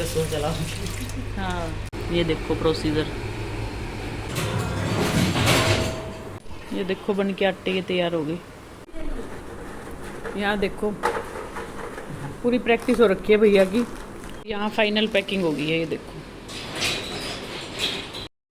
Slow चला। हाँ, ये देखो प्रोसीजर, ये देखो बन के आटे के तैयार हो गई। यहाँ देखो पूरी प्रैक्टिस हो रखी है भैया की। यहाँ फाइनल पैकिंग हो गई है, ये देखो।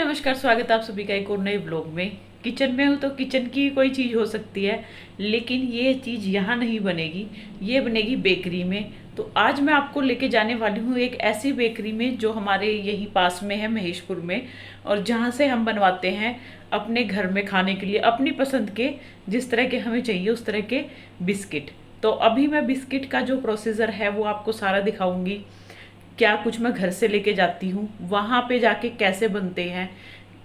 नमस्कार, स्वागत है आप सभी का एक और नए ब्लॉग में। किचन में हूँ तो किचन की कोई चीज़ हो सकती है, लेकिन ये चीज़ यहाँ नहीं बनेगी, ये बनेगी बेकरी में। तो आज मैं आपको लेके जाने वाली हूँ एक ऐसी बेकरी में जो हमारे यहीं पास में है, महेशपुर में, और जहाँ से हम बनवाते हैं अपने घर में खाने के लिए अपनी पसंद के, जिस तरह के हमें चाहिए उस तरह के बिस्किट। तो अभी मैं बिस्किट का जो प्रोसीजर है वो आपको सारा दिखाऊंगी। क्या कुछ मैं घर से लेके जाती हूँ, वहाँ पे जाके कैसे बनते हैं,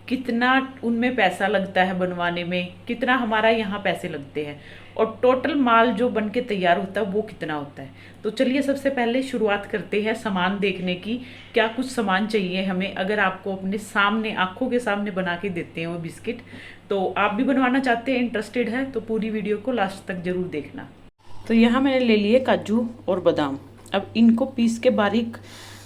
कितना उनमें पैसा लगता है बनवाने में, कितना हमारा यहाँ पैसे लगते हैं, और टोटल माल जो बन के तैयार होता है वो कितना होता है। तो चलिए सबसे पहले शुरुआत करते हैं सामान देखने की। क्या कुछ सामान चाहिए हमें, अगर आपको अपने सामने आंखों के सामने बना के देते हैं वो बिस्किट, तो आप भी बनवाना चाहते हैं, इंटरेस्टेड है, तो पूरी वीडियो को लास्ट तक जरूर देखना। तो यहाँ मैंने ले लिए काजू और बादाम। अब इनको पीस के बारीक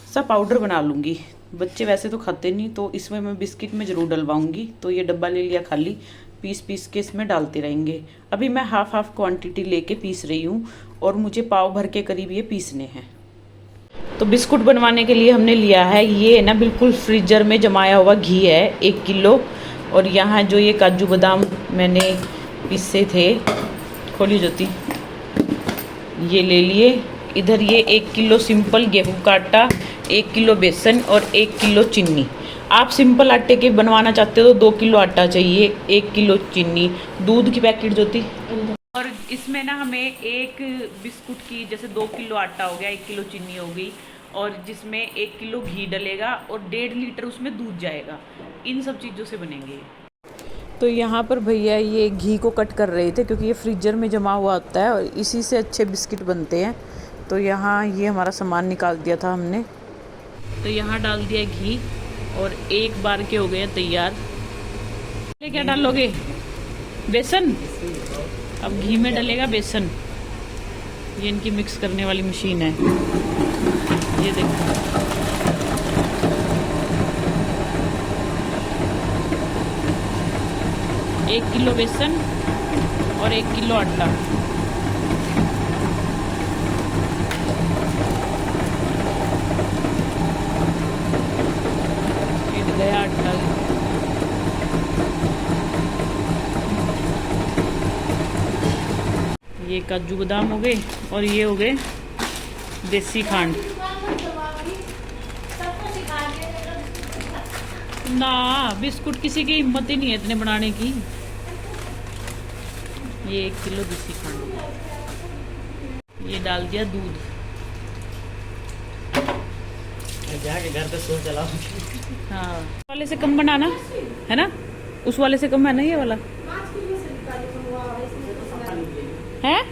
सा पाउडर बना लूँगी। बच्चे वैसे तो खाते नहीं, तो इसमें मैं बिस्किट में ज़रूर डलवाऊँगी। तो ये डब्बा ले लिया खाली, पीस पीस के इसमें डालते रहेंगे। अभी मैं हाफ क्वांटिटी लेके पीस रही हूँ, और मुझे पाव भर के करीब ये पीसने हैं। तो बिस्कुट बनवाने के लिए हमने लिया है, ये ना बिल्कुल फ्रीजर में जमाया हुआ घी है 1 किलो। और यहाँ जो ये काजू बादाम मैंने पीसे थे, खोली जोती, ये ले लिए। इधर ये 1 किलो सिंपल गेहूं का आटा, 1 किलो बेसन और 1 किलो चीनी। आप सिंपल आटे के बनवाना चाहते हो तो 2 किलो आटा चाहिए, 1 किलो चीनी। दूध की पैकेट जो थी, और इसमें ना हमें एक बिस्कुट की, जैसे 2 किलो आटा हो गया, 1 किलो चीनी हो गई, और जिसमें 1 किलो घी डलेगा और 1.5 लीटर उसमें दूध जाएगा। इन सब चीज़ों से बनेंगे। तो यहाँ पर भैया ये घी को कट कर रहे थे, क्योंकि ये फ्रीजर में जमा हुआ होता है और इसी से अच्छे बिस्किट बनते हैं। तो यहाँ ये हमारा सामान निकाल दिया था हमने। तो यहाँ डाल दिया घी, और एक बार के हो गए तैयार। ये क्या डालोगे? बेसन। अब घी में डलेगा बेसन। ये इनकी मिक्स करने वाली मशीन है, ये देखो। 1 किलो बेसन और 1 किलो आटा। हिट गया आटा। ये काजू बादाम हो गए, और ये हो गए देसी खांड। ना बिस्कुट किसी की हिम्मत ही नहीं है इतने बनाने की। ये 1 किलो देसी खांड, ये डाल दिया दूध। जाके घर पे स्लो चला। हाँ, वाले से कम बनाना है ना, उस वाले से कम है ना, ये वाला है।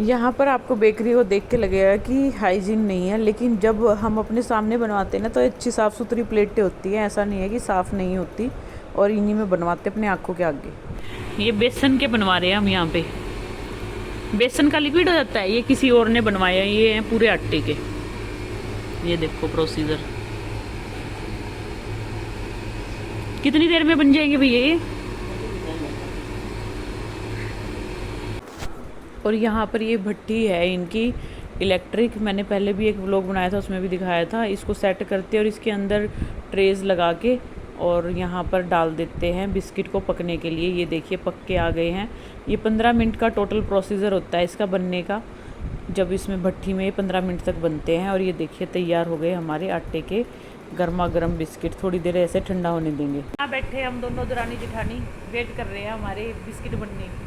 यहाँ पर आपको बेकरी को देख के लगेगा कि हाइजीन नहीं है, लेकिन जब हम अपने सामने बनवाते हैं ना, तो अच्छी साफ़ सुथरी प्लेटें होती हैं। ऐसा नहीं है कि साफ़ नहीं होती, और इन्हीं में बनवाते अपने आँखों के आगे। ये बेसन के बनवा रहे हैं हम यहाँ पे। बेसन का लिक्विड हो जाता है, ये किसी और ने बनवाया, ये हैं पूरे आटे के। ये देखो प्रोसीजर, कितनी देर में बन जाएंगे भैया ये। और यहाँ पर ये भट्टी है इनकी इलेक्ट्रिक। मैंने पहले भी एक व्लॉग बनाया था, उसमें भी दिखाया था। इसको सेट करते हैं और इसके अंदर ट्रेज लगा के, और यहाँ पर डाल देते हैं बिस्किट को पकने के लिए। ये देखिए पक के आ गए हैं। ये 15 मिनट का टोटल प्रोसीजर होता है इसका बनने का, जब इसमें भट्टी में 15 मिनट तक बनते हैं। और ये देखिए तैयार हो गए हमारे आटे के गर्मा गर्म बिस्किट। थोड़ी देर ऐसे ठंडा होने देंगे। यहाँ बैठे हम दोनों दरानी जेठानी, वेट कर रहे हैं हमारे बिस्किट बनने की।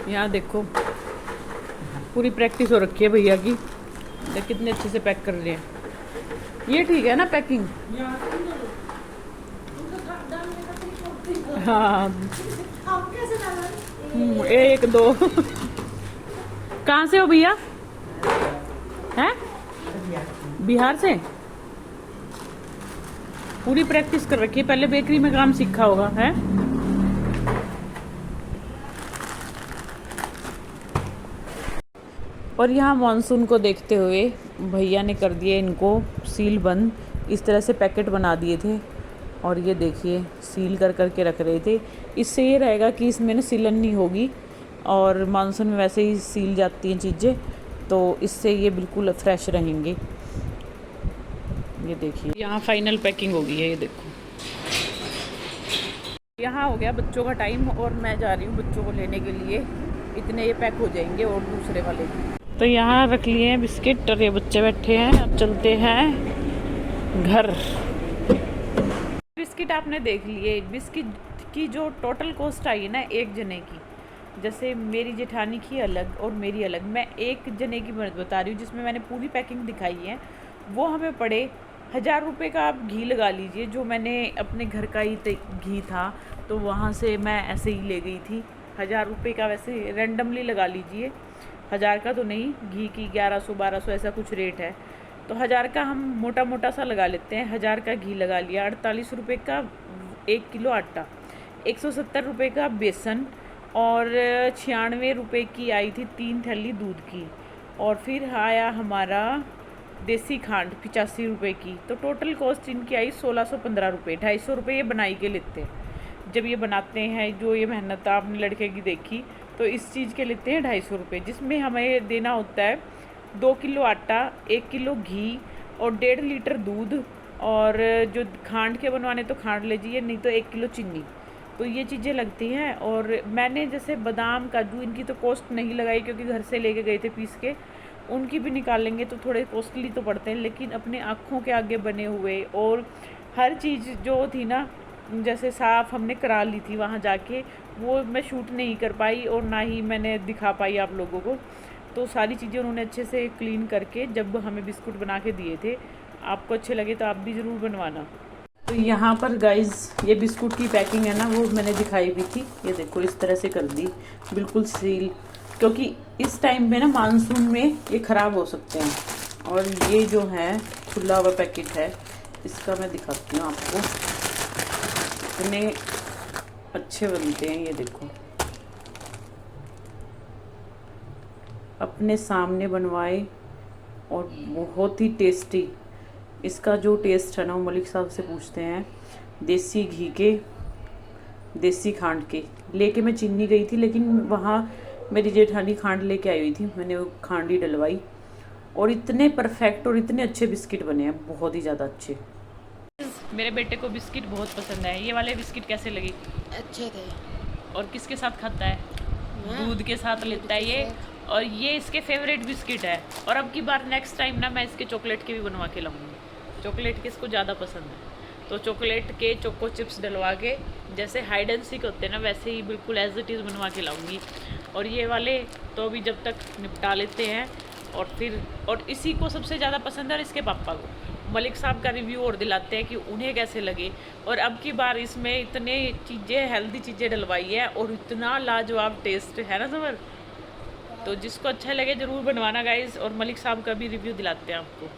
यहाँ देखो पूरी प्रैक्टिस हो रखी है भैया की, कितने अच्छे से पैक कर रहे हैं। ये ठीक है ना पैकिंग? हाँ, 1 2 कहाँ से हो भैया? हैं? बिहार से? पूरी प्रैक्टिस कर रखी है, पहले बेकरी में काम सीखा होगा है। और यहाँ मानसून को देखते हुए भैया ने कर दिया इनको सील बंद। इस तरह से पैकेट बना दिए थे और ये देखिए सील कर करके रख रहे थे। इससे ये रहेगा कि इसमें ना सिलन नहीं होगी, और मानसून में वैसे ही सील जाती हैं चीज़ें, तो इससे ये बिल्कुल फ्रेश रहेंगे। ये देखिए यहाँ फाइनल पैकिंग हो गई है, ये देखो। यहाँ हो गया बच्चों का टाइम और मैं जा रही हूँ बच्चों को लेने के लिए। इतने ये पैक हो जाएंगे और दूसरे वाले भी। तो यहाँ रख लिए हैं बिस्किट और ये बच्चे बैठे हैं। अब चलते हैं घर। बिस्किट आपने देख लिए। बिस्किट की जो टोटल कॉस्ट आई है ना एक जने की, जैसे मेरी जेठानी की अलग और मेरी अलग, मैं एक जने की बता रही हूँ जिसमें मैंने पूरी पैकिंग दिखाई है, वो हमें पड़े 1000 रुपये का। आप घी लगा लीजिए, जो मैंने अपने घर का ही घी था तो वहाँ से मैं ऐसे ही ले गई थी। 1000 रुपये का, वैसे रेंडमली लगा लीजिए, 1000 का तो नहीं, घी की 1100-1200 ऐसा कुछ रेट है, तो 1000 का हम मोटा मोटा सा लगा लेते हैं। 1000 का घी लगा लिया। 48 रुपये का 1 किलो आटा, 170 रुपये का बेसन, और 96 रुपये की आई थी 3 थैली दूध की, और फिर आया हमारा देसी खांड 85 रुपये की। तो टोटल कॉस्ट इनकी आई 1615 रुपये। 250 रुपये ये बनाई के लेते हैं। जब ये बनाते हैं, जो ये मेहनत आपने लड़के की देखी, तो इस चीज़ के लेते हैं 250 रुपये, जिसमें हमें देना होता है 2 किलो आटा, 1 किलो घी और 1.5 लीटर दूध, और जो खांड के बनवाने तो खांड लीजिए, नहीं तो 1 किलो चीनी। तो ये चीज़ें लगती हैं। और मैंने जैसे बादाम काजू इनकी तो कॉस्ट नहीं लगाई, क्योंकि घर से लेके गए थे पीस के। उनकी भी निकाल लेंगे तो थोड़े कॉस्टली तो पड़ते हैं, लेकिन अपने आँखों के आगे बने हुए और हर चीज़ जो थी ना, जैसे साफ़ हमने करा ली थी वहाँ जाके, वो मैं शूट नहीं कर पाई और ना ही मैंने दिखा पाई आप लोगों को। तो सारी चीज़ें उन्होंने अच्छे से क्लीन करके जब हमें बिस्कुट बना के दिए थे। आपको अच्छे लगे तो आप भी ज़रूर बनवाना। तो यहाँ पर गाइस ये बिस्कुट की पैकिंग है ना, वो मैंने दिखाई भी थी। ये देखो इस तरह से कर दी, बिल्कुल सील, क्योंकि इस टाइम में ना मानसून में ये ख़राब हो सकते हैं। और ये जो है खुला हुआ पैकेट है, इसका मैं दिखाती हूँ आपको, इतने अच्छे बनते हैं। ये देखो अपने सामने बनवाए और बहुत ही टेस्टी। इसका जो टेस्ट है ना, वो मलिक साहब से पूछते हैं। देसी घी के, देसी खांड के लेके मैं चीनी गई थी, लेकिन वहाँ मेरी जेठानी खांड लेके आई हुई थी, मैंने वो खांड ही डलवाई, और इतने परफेक्ट और इतने अच्छे बिस्किट बने हैं, बहुत ही ज़्यादा अच्छे। मेरे बेटे को बिस्किट बहुत पसंद है। ये वाले बिस्किट कैसे लगे? अच्छे थे। और किसके साथ खाता है? दूध के साथ लेता है ये, और ये इसके फेवरेट बिस्किट है। और अब की बार नेक्स्ट टाइम ना मैं इसके चॉकलेट के भी बनवा के लाऊंगी। चॉकलेट के इसको ज़्यादा पसंद है, तो चॉकलेट के चोको चिप्स डलवा के, जैसे हाइड एंड सीक होते हैं ना, वैसे ही बिल्कुल एज इट इज़ बनवा के लाऊंगी। और ये वाले तो अभी जब तक निपटा लेते हैं, और फिर और इसी को सबसे ज़्यादा पसंद है, और इसके पापा को। मलिक साहब का रिव्यू और दिलाते हैं कि उन्हें कैसे लगे। और अब की बार इसमें इतने चीज़ें, हेल्दी चीज़ें डलवाई है, और इतना लाजवाब टेस्ट है ना ज़बर। तो जिसको अच्छा लगे ज़रूर बनवाना गाइज, और मलिक साहब का भी रिव्यू दिलाते हैं आपको।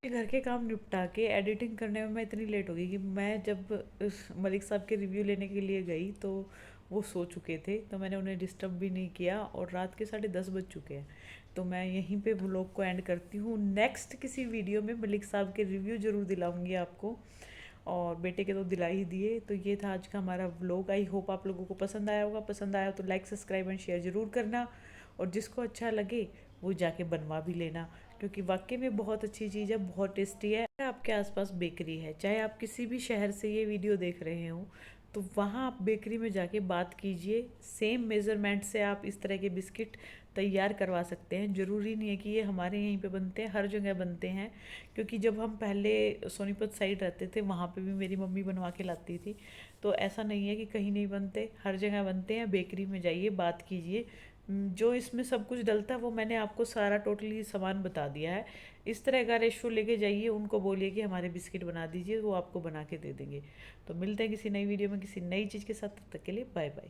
घर के काम निपटा के एडिटिंग करने में मैं इतनी लेट हो गई कि मैं जब उस मलिक साहब के रिव्यू लेने के लिए गई तो वो सो चुके थे, तो मैंने उन्हें डिस्टर्ब भी नहीं किया, और रात के 10:30 बज चुके हैं। तो मैं यहीं पे व्लॉग को एंड करती हूँ। नेक्स्ट किसी वीडियो में मलिक साहब के रिव्यू ज़रूर दिलाऊंगी आपको, और बेटे के तो दिला ही दिए। तो ये था आज का हमारा व्लॉग। आई होप आप लोगों को पसंद आया होगा। पसंद आया तो लाइक, सब्सक्राइब एंड शेयर ज़रूर करना, और जिसको अच्छा लगे वो जाके बनवा भी लेना, क्योंकि वाकई में बहुत अच्छी चीज़ है, बहुत टेस्टी है। आपके आसपास बेकरी है, चाहे आप किसी भी शहर से ये वीडियो देख रहे हो, तो वहाँ आप बेकरी में जाके बात कीजिए। सेम मेज़रमेंट से आप इस तरह के बिस्किट तैयार करवा सकते हैं। ज़रूरी नहीं है कि ये हमारे यहीं पे बनते हैं, हर जगह बनते हैं। क्योंकि जब हम पहले सोनीपत साइड रहते थे, वहाँ पे भी मेरी मम्मी बनवा के लाती थी। तो ऐसा नहीं है कि कहीं नहीं बनते, हर जगह बनते हैं। बेकरी में जाइए, बात कीजिए। जो इसमें सब कुछ डलता है वो मैंने आपको सारा टोटली सामान बता दिया है। इस तरह का रेशो लेके जाइए, उनको बोलिए कि हमारे बिस्किट बना दीजिए, वो आपको बना के दे देंगे। तो मिलते हैं किसी नई वीडियो में किसी नई चीज़ के साथ। तब तक के लिए बाय बाय।